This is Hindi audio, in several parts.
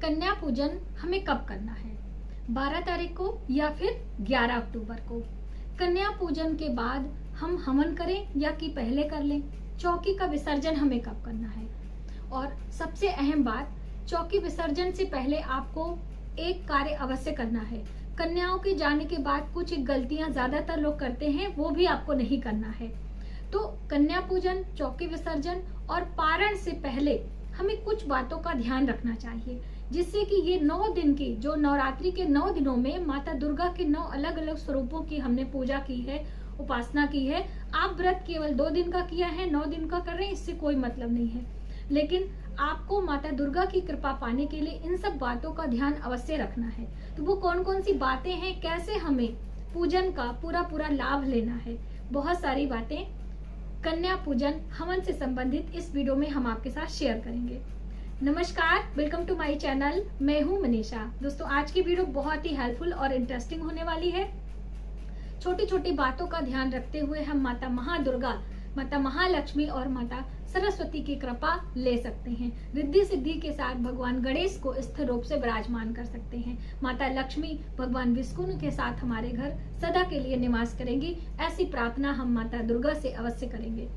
कन्या पूजन हमें कब करना है, 12 तारीख को या फिर 11 अक्टूबर को। कन्या पूजन के बाद हम हवन करें या कि पहले कर लें। चौकी का विसर्जन हमें कब करना है, और सबसे अहम बात, चौकी विसर्जन से पहले आपको एक कार्य अवश्य करना है। कन्याओं के जाने के बाद कुछ गलतियां ज्यादातर लोग करते हैं, वो भी आपको नहीं करना है। तो कन्या पूजन, चौकी विसर्जन और पारण से पहले हमें कुछ बातों का ध्यान रखना चाहिए, जिससे कि ये 9 दिन की, जो नवरात्रि के 9 दिनों में माता दुर्गा के 9 अलग अलग स्वरूपों की हमने पूजा की है, उपासना की है। आप व्रत केवल 2 दिन का किया है, 9 दिन का कर रहे हैं, इससे कोई मतलब नहीं है। लेकिन आपको माता दुर्गा की कृपा पाने के लिए इन सब बातों का ध्यान अवश्य रखना है। तो वो कौन कौन सी बातें हैं, कैसे हमें पूजन का पूरा लाभ लेना है, बहुत सारी बातें कन्या पूजन हवन से संबंधित इस वीडियो में हम आपके साथ शेयर करेंगे। नमस्कार, वेलकम टू माय चैनल। मैं हूं मनीषा। दोस्तों, आज की वीडियो बहुत ही हेल्पफुल और इंटरेस्टिंग होने वाली है। छोटी छोटी बातों का ध्यान रखते हुए हम माता महादुर्गा, माता महालक्ष्मी और माता सरस्वती की कृपा ले सकते हैं। रिद्धि सिद्धि के साथ भगवान गणेश को स्थिर रूप से विराजमान कर सकते हैं। माता लक्ष्मी भगवान विष्णु के साथ हमारे घर सदा के लिए निवास करेंगी, ऐसी प्रार्थना हम माता दुर्गा से अवश्य करेंगे।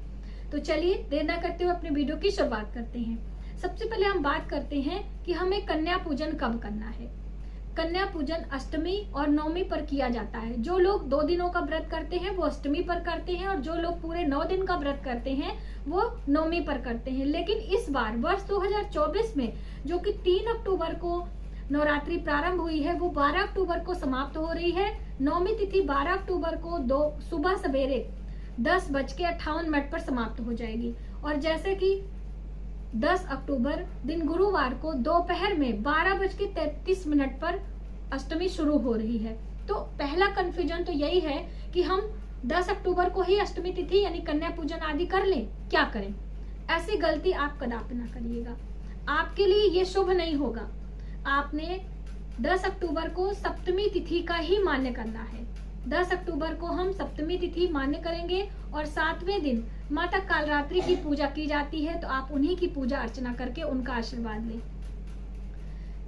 तो चलिए देर न करते हुए अपने वीडियो की शुरुआत करते हैं। सबसे पहले हम बात करते हैं कि हमें कन्या पूजन कब करना है। कन्या पूजन अष्टमी और नवमी पर किया जाता है। जो लोग 2 दिनों का व्रत करते हैं वो अष्टमी पर करते हैं, और जो लोग पूरे 9 दिन का व्रत करते हैं वो नवमी पर करते हैं। लेकिन इस बार वर्ष 2024 में, जो कि 3 अक्टूबर को नवरात्रि प्रारंभ हुई है, वो 12 अक्टूबर को समाप्त हो रही है। नवमी तिथि 12 अक्टूबर को सुबह सवेरे 10:58 पर समाप्त हो जाएगी। और जैसे कि 10 अक्टूबर दिन गुरुवार को दोपहर में 12:33 पर अष्टमी शुरू हो रही है। तो पहला कंफ्यूजन तो यही है कि हम 10 अक्टूबर को ही अष्टमी तिथि यानी कन्या पूजन आदि कर लें, क्या करें। ऐसी गलती आप कदापि ना करिएगा, आपके लिए ये शुभ नहीं होगा। आपने 10 अक्टूबर को सप्तमी तिथि का ही मान्य करना है। 10 अक्टूबर को हम सप्तमी तिथि मान्य करेंगे, और 7वें दिन माता कालरात्रि की पूजा की जाती है, तो आप उन्हीं की पूजा अर्चना करके उनका आशीर्वाद लें।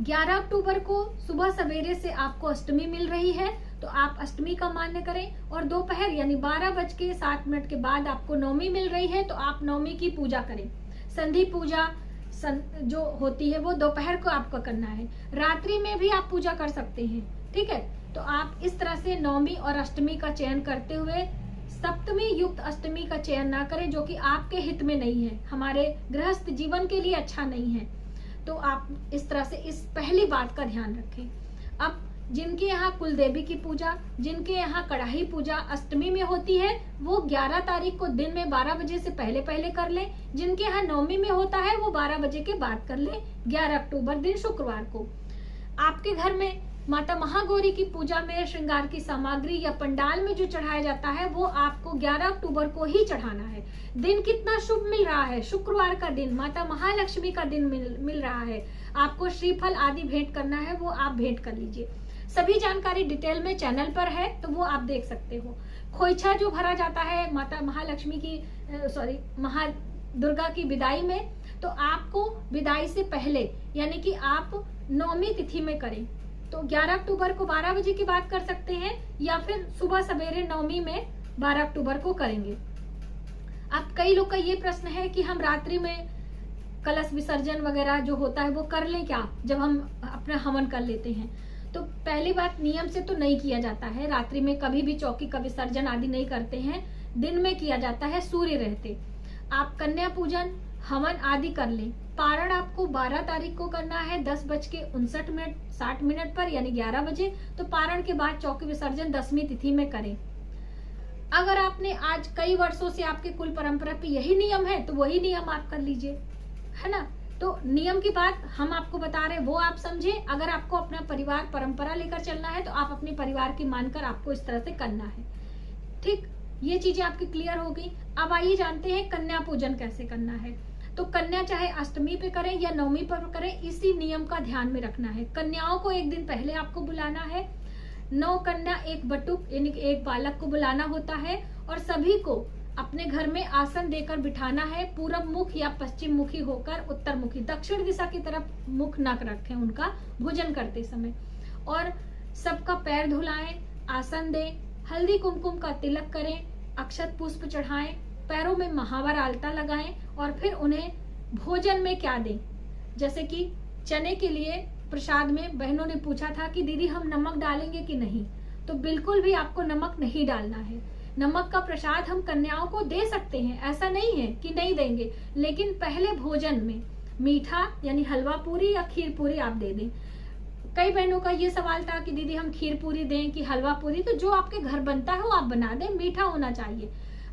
11 अक्टूबर को सुबह सवेरे से आपको अष्टमी मिल रही है, तो आप अष्टमी का मान्य करें, और दोपहर यानी 12:07 के बाद आपको नवमी मिल रही है, तो आप नवमी की पूजा करें। संधि पूजा जो होती है वो दोपहर को आपको करना है। रात्रि में भी आप पूजा कर सकते हैं, ठीक है। तो आप इस तरह से नवमी और अष्टमी का चयन करते हुए सप्तमी युक्त अष्टमी का चयन ना करें, जो कि आपके हित में नहीं है, हमारे गृहस्थ जीवन के लिए अच्छा नहीं है। तो आप इस तरह से इस पहली बात का ध्यान रखें। अब जिनके यहाँ कुल देवी की पूजा, जिनके यहाँ कड़ाही पूजा अष्टमी में होती है, वो 11 तारीख को दिन में 12 बजे से पहले कर लें। जिनके यहाँ नवमी में होता है वो 12 बजे के बाद कर लें, 11 अक्टूबर दिन शुक्रवार को। आपके घर में माता महागौरी की पूजा में श्रृंगार की सामग्री या पंडाल में जो चढ़ाया जाता है वो आपको 11 अक्टूबर को ही चढ़ाना है। दिन कितना शुभ मिल रहा है, शुक्रवार का दिन, माता महालक्ष्मी का दिन मिल रहा है। आपको श्रीफल आदि भेंट करना है, वो आप भेंट कर लीजिए। सभी जानकारी डिटेल में चैनल पर है, तो वो आप देख सकते हो। खोइछा जो भरा जाता है माता महालक्ष्मी की महादुर्गा की विदाई में, तो आपको विदाई से पहले यानी कि आप नवमी तिथि में करें, तो 11 अक्टूबर को 12 बजे की बात कर सकते हैं, या फिर सुबह सवेरे नवमी में 12 अक्टूबर को करेंगे। अब कई लोग का ये प्रश्न है कि हम रात्रि में कलश विसर्जन वगैरह जो होता है वो कर लें क्या, जब हम अपना हवन कर लेते हैं। तो पहली बात, नियम से तो नहीं किया जाता है। रात्रि में कभी भी चौकी का विसर्जन आदि नहीं करते हैं, दिन में किया जाता है सूर्य रहते। आप कन्या पूजन हवन आदि कर लें। पारण आपको 12 तारीख को करना है 10:59 पर यानी 11 बजे। तो पारण के बाद चौकी विसर्जन 10वीं तिथि में करें। अगर आपने आज कई वर्षों से आपके कुल परंपरा पे यही नियम है, तो वही नियम आप कर लीजिए, है ना। तो नियम की बात हम आपको बता रहे हैं, वो आप समझे। अगर आपको अपना परिवार परंपरा लेकर चलना है, तो आप अपने परिवार की मानकर आपको इस तरह से करना है, ठीक। ये चीजें आपकी क्लियर हो गई। अब आइए जानते हैं कन्या पूजन कैसे करना है। तो कन्या चाहे अष्टमी पे करें या नवमी पर करें, इसी नियम का ध्यान में रखना है। कन्याओं को एक दिन पहले आपको बुलाना है। 9 कन्या 1 बटुक यानी कि 1 बालक को बुलाना होता है, और सभी को अपने घर में आसन देकर बिठाना है, पूरब मुख या पश्चिम मुखी होकर, उत्तर मुखी, दक्षिण दिशा की तरफ मुख न रखें उनका भोजन करते समय। और सबका पैर धुलाएं, आसन दें, हल्दी कुमकुम का तिलक करें, अक्षत पुष्प चढ़ाएं, पैरों में महावर आलता लगाएं और फिर उन्हें भोजन में क्या दें। जैसे कि चने के लिए प्रसाद में बहनों ने पूछा था कि दीदी हम नमक डालेंगे कि नहीं, तो बिल्कुल भी आपको नमक नहीं डालना है। नमक का प्रसाद हम कन्याओं को दे सकते हैं, ऐसा नहीं है कि नहीं देंगे, लेकिन पहले भोजन में मीठा यानी हलवा पूरी या खीर पूरी आप दे दें। कई बहनों का ये सवाल था कि दीदी हम खीर पूरी दें कि हलवा पूरी, तो जो आपके घर बनता है वो आप बना दें, मीठा होना चाहिए।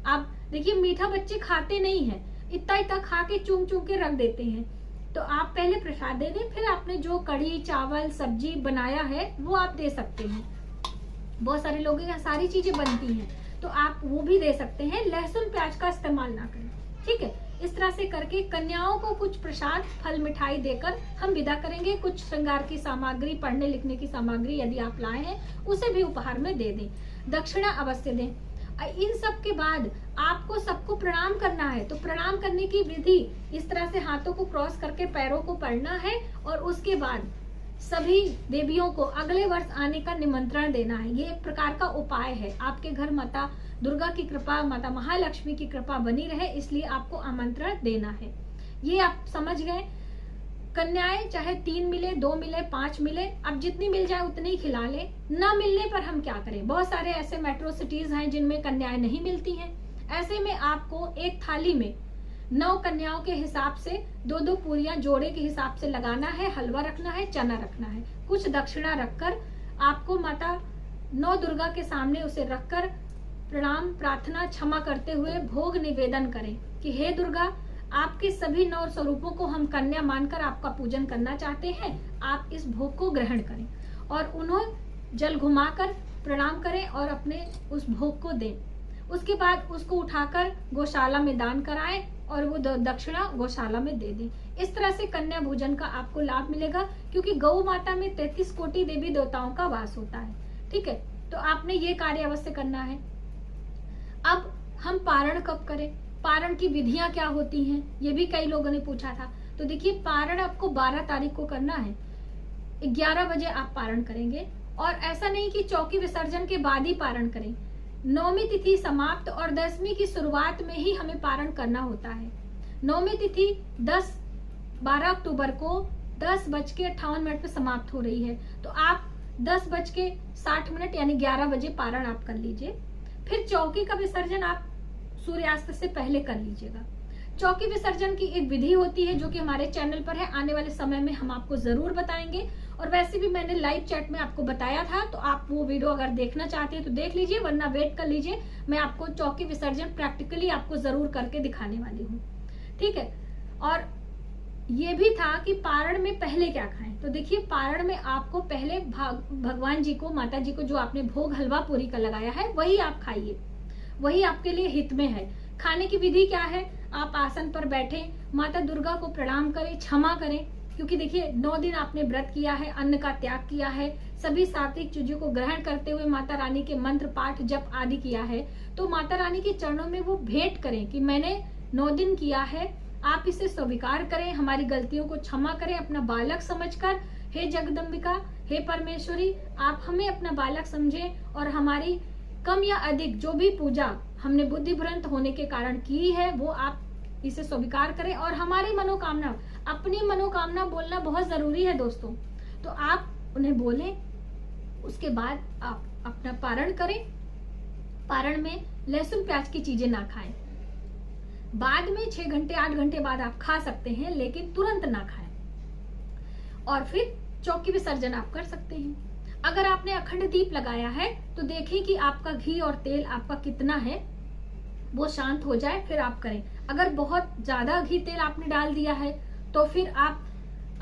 आप देखिए मीठा बच्चे खाते नहीं है, इतना इतना खा के चूम चूम के रख देते हैं, तो आप पहले प्रसाद दे दें, फिर आपने जो कढ़ी चावल सब्जी बनाया है वो आप दे सकते हैं। बहुत सारे लोगों के यहाँ सारी चीजें बनती हैं तो आप वो भी दे सकते हैं, लहसुन प्याज का इस्तेमाल ना करें, ठीक है। इस तरह से करके कन्याओं को कुछ प्रसाद फल मिठाई देकर हम विदा करेंगे। कुछ श्रृंगार की सामग्री, पढ़ने लिखने की सामग्री यदि आप लाए हैं उसे भी उपहार में दे दें, दक्षिणा अवश्य दें। इन सब के बाद आपको सबको प्रणाम करना है, तो प्रणाम करने की विधि इस तरह से हाथों को क्रॉस करके पैरों को पड़ना है और उसके बाद सभी देवियों को अगले वर्ष आने का निमंत्रण देना है। ये एक प्रकार का उपाय है, आपके घर माता दुर्गा की कृपा, माता महालक्ष्मी की कृपा बनी रहे, इसलिए आपको आमंत्रण देना है। ये आप समझ गए। कन्याएं चाहे 3 मिले, 2 मिले, 5 मिले, अब जितनी मिल जाए उतनी ही खिला ले। ना मिलने पर हम क्या करें, बहुत सारे ऐसे मेट्रो सिटीज हैं जिनमें कन्याएं नहीं मिलती हैं। ऐसे में आपको एक थाली में 9 कन्याओं के हिसाब से 2-2 पूरियां जोड़े के हिसाब से लगाना है, हलवा रखना है, चना रखना है, कुछ दक्षिणा रखकर आपको माता 9 दुर्गा के सामने उसे रखकर प्रणाम प्रार्थना क्षमा करते हुए भोग निवेदन करें कि हे दुर्गा, आपके सभी 9 स्वरूपों को हम कन्या मानकर आपका पूजन करना चाहते हैं, आप इस भोग को ग्रहण करें। और उन्हें जल घुमाकर प्रणाम करें और अपने उस भोग को दें। उसके बाद उसको उठाकर गौशाला में दान कराएं और वो दक्षिणा गौशाला में दे दें। इस तरह से कन्या भोजन का आपको लाभ मिलेगा, क्योंकि गौ माता में 33 कोटि देवी देवताओं का वास होता है, ठीक है। तो आपने ये कार्य अवश्य करना है। अब हम पारण कब करें, पारण की विधियां क्या होती हैं, ये भी कई लोगों ने पूछा था। तो देखिए पारण आपको 12 तारीख को करना है, 11 बजे आप पारण करेंगे। और ऐसा नहीं कि चौकी विसर्जन के बाद ही पारण करें, 9वीं तिथि समाप्त और 10वीं की शुरुआत में ही हमें पारण करना होता है। 9वीं तिथि 12 अक्टूबर को 10:58 पे समाप्त हो रही है, तो आप 10:60 यानी 11 बजे पारण आप कर लीजिए। फिर चौकी का विसर्जन आप सूर्यास्त से पहले कर लीजिएगा। चौकी विसर्जन की एक विधि होती है जो कि हमारे चैनल पर है, आने वाले समय में हम आपको जरूर बताएंगे। और वैसे भी मैंने लाइव चैट में आपको बताया था, तो आप वो वीडियो अगर देखना चाहते हैं तो देख लीजिए, वरना वेट कर लीजिए। मैं आपको चौकी विसर्जन प्रैक्टिकली आपको जरूर करके दिखाने वाली हूँ, ठीक है। और ये भी था कि पारण में पहले क्या खाएं, तो देखिए पारण में आपको पहले भगवान जी को, माता जी को जो आपने भोग हलवा पूरी का लगाया है वही आप खाइए, वही आपके लिए हित में है। खाने की विधि क्या है, आप आसन पर बैठे माता दुर्गा को प्रणाम करें, क्षमा करें, क्योंकि देखिए 9 दिन आपने व्रत किया है, अन्न का त्याग किया है, सभी सात्विक चीजों को ग्रहण करते हुए माता रानी के मंत्र पाठ जप आदि किया है, तो माता रानी के चरणों में वो भेंट करें कि मैंने 9 दिन किया है, आप इसे स्वीकार करें, हमारी गलतियों को क्षमा करें अपना बालक समझकर। हे जगदम्बिका, हे परमेश्वरी, आप हमें अपना बालक समझें और हमारी कम या अधिक जो भी पूजा हमने बुद्धिभ्रंत होने के कारण की है वो आप इसे स्वीकार करें। और हमारी मनोकामना, अपनी मनोकामना बोलना बहुत जरूरी है दोस्तों, तो आप उन्हें बोलें। उसके बाद आप अपना पारण करें। पारण में लहसुन प्याज की चीजें ना खाएं, बाद में 6 घंटे 8 घंटे बाद आप खा सकते हैं, लेकिन तुरंत ना खाएं। और फिर चौकी विसर्जन आप कर सकते हैं। अगर आपने अखंड दीप लगाया है तो देखें कि आपका घी और तेल आपका कितना है, वो शांत हो जाए फिर आप करें। अगर बहुत ज्यादा घी तेल आपने डाल दिया है तो फिर आप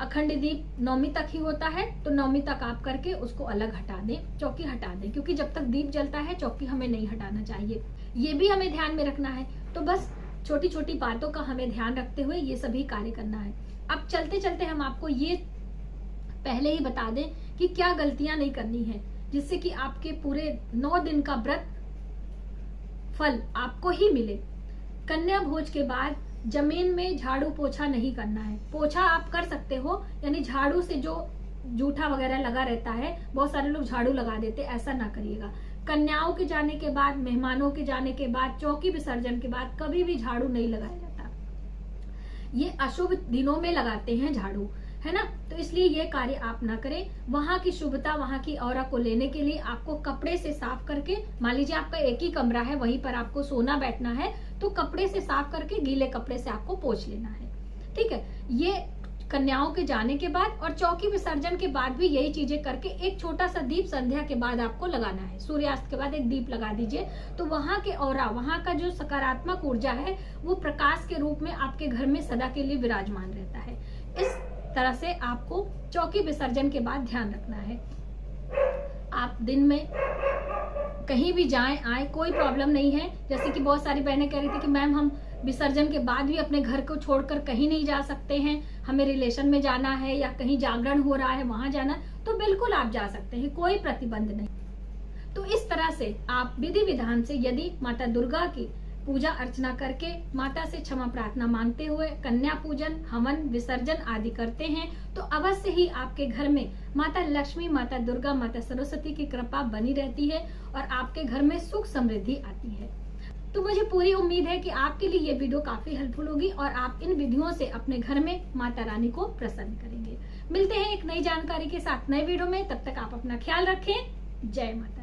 अखंड दीप 9वीं तक ही होता है, तो 9वीं तक आप करके उसको अलग हटा दें, चौकी हटा दें, क्योंकि जब तक दीप जलता है चौकी हमें नहीं हटाना चाहिए, ये भी हमें ध्यान में रखना है। तो बस छोटी छोटी बातों का हमें ध्यान रखते हुए ये सभी कार्य करना है। अब चलते चलते हम आपको ये पहले ही बता दें कि क्या गलतियां नहीं करनी है, जिससे कि आपके पूरे 9 दिन का व्रत फल आपको ही मिले। कन्या भोज के बाद जमीन में झाड़ू पोछा नहीं करना है। पोछा आप कर सकते हो, यानी झाड़ू से जो जूठा वगैरह लगा रहता है, बहुत सारे लोग झाड़ू लगा देते, ऐसा ना करिएगा। कन्याओं के जाने के बाद, मेहमानों के जाने के बाद, चौकी विसर्जन के बाद कभी भी झाड़ू नहीं लगाया जाता। ये अशुभ दिनों में लगाते हैं झाड़ू, है ना। तो इसलिए ये कार्य आप ना करें। वहां की शुभता, वहां की ऑरा को लेने के लिए आपको कपड़े से साफ करके, मान लीजिए आपका एक ही कमरा है, वहीं पर आपको सोना बैठना है, तो कपड़े से साफ करके गीले कपड़े से आपको पोंछ लेना है, ठीक है। ये कन्याओं के जाने के बाद और चौकी विसर्जन के बाद भी यही चीजें करके एक छोटा सा दीप संध्या के बाद आपको लगाना है। सूर्यास्त के बाद एक दीप लगा दीजिए, तो वहां के ऑरा, वहां का जो सकारात्मक ऊर्जा है वो प्रकाश के रूप में आपके घर में सदा के लिए विराजमान रहता है। इस तरह से आपको चौकी विसर्जन के बाद ध्यान रखना है। आप दिन में कहीं भी जाएं आए कोई प्रॉब्लम नहीं है। जैसे कि बहुत सारी बहनें कह रही थी कि मैम हम विसर्जन के बाद भी अपने घर को छोड़कर कहीं नहीं जा सकते हैं, हमें रिलेशन में जाना है या कहीं जागरण हो रहा है वहां जाना, तो बिल्कुल आप जा सकते हैं, कोई प्रतिबंध नहीं। तो इस तरह से आप विधि विधान से यदि माता दुर्गा की पूजा अर्चना करके माता से क्षमा प्रार्थना मांगते हुए कन्या पूजन, हवन, विसर्जन आदि करते हैं, तो अवश्य ही आपके घर में माता लक्ष्मी, माता दुर्गा, माता सरस्वती की कृपा बनी रहती है और आपके घर में सुख समृद्धि आती है। तो मुझे पूरी उम्मीद है कि आपके लिए ये वीडियो काफी हेल्पफुल होगी और आप इन विधियों से अपने घर में माता रानी को प्रसन्न करेंगे। मिलते हैं एक नई जानकारी के साथ नए वीडियो में, तब तक आप अपना ख्याल रखें। जय माता।